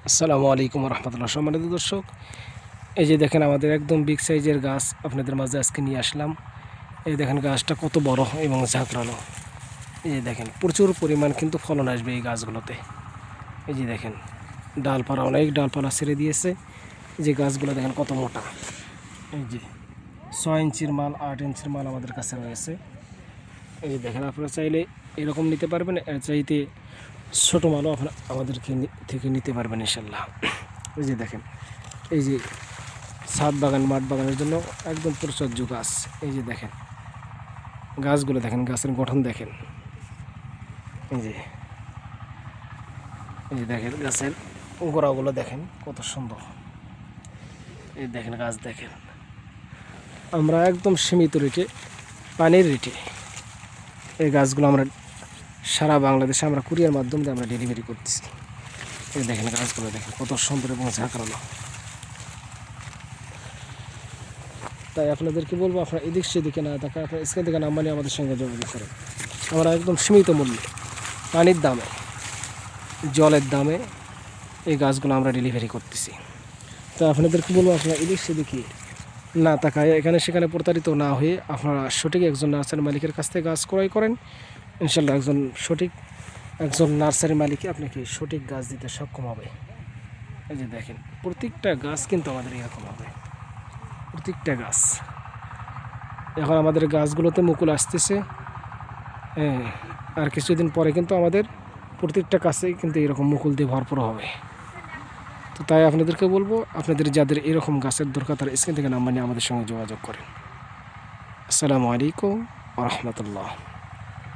আসসালামু আলাইকুম রহমতুল্লাহ। সম্মানিত দর্শক, এই যে দেখেন আমাদের একদম বিগ সাইজের গাছ আপনাদের মাঝে আজকে নিয়ে আসলাম। এই দেখেন গাছটা কত বড় এবং ঝাঁকড়ালো। এই যে দেখেন প্রচুর পরিমাণ কিন্তু ফলন আসবে এই গাছগুলোতে। এই যে দেখেন ডালপালা, অনেক ডালপালা ছেড়ে দিয়েছে। এই যে গাছগুলো দেখেন কত মোটা। এই যে 6 ইঞ্চির মাল, 8 ইঞ্চির মাল আমাদের কাছে রয়েছে। এই যে দেখেন আপনারা চাইলে এরকম নিতে পারবেন, এর চাইতে ছোটো মালও আপনার আমাদেরকে থেকে নিতে পারবেন ইনশাল্লাহ। এই যে দেখেন, এই যে ছাদ বাগান, মাঠ বাগানের জন্য একদম প্রযোজ্য গাছ। এই যে দেখেন গাছগুলো দেখেন, গাছের গঠন দেখেন। এই যে এই যে দেখেন গাছের গোড়াগুলো দেখেন কত সুন্দর। এই দেখেন গাছ দেখেন। আমরা একদম সীমিত রেটে, পানির রেটে এই গাছগুলো আমরা সারা বাংলাদেশে আমরা কুরিয়ার মাধ্যমে আমরা ডেলিভারি করতেছি। এই দেখেন গাছগুলো দেখেন কত সুন্দর এবং ঝাঁকড়ানো। তাই আপনাদেরকে বলবো, আপনারা এদিক সেদিকে না দেখা, আপনার স্ক্রিন থেকে নাম্বার নিয়ে আমাদের সঙ্গে যোগাযোগ করেন। আমরা একদম সীমিত মূল্যে, পানির দামে, জলের দামে এই গাছগুলো আমরা ডেলিভারি করতেছি। তো আপনাদেরকে বলবো, আপনারা এদিক সেদিকে না তাকায়, এখানে সেখানে প্রতারিত না হয়ে আপনারা সঠিক একজন নার্সারি মালিকের কাছ থেকে গাছ ক্রয় করেন। ইনশাল্লাহ একজন নার্সারি মালিকই আপনাকে সঠিক গাছ দিতে সক্ষম হবে। এই যে দেখেন প্রত্যেকটা গাছ কিন্তু আমাদের এরকম হবে, প্রত্যেকটা গাছ। এখন আমাদের গাছগুলোতে মুকুল আসতেছে, হ্যাঁ, আর কিছুদিন পরে কিন্তু আমাদের প্রত্যেকটা গাছেই কিন্তু এরকম মুকুল দিয়ে ভরপুর হবে। তো তাই আপনাদেরকে বলবো, আপনাদের যাদের এরকম গাছের দরকার তারা স্ক্রিন থেকে নাম্বার নিয়ে আমাদের সঙ্গে যোগাযোগ করেন। আসসালামু আলাইকুম ওয়া রাহমাতুল্লাহ।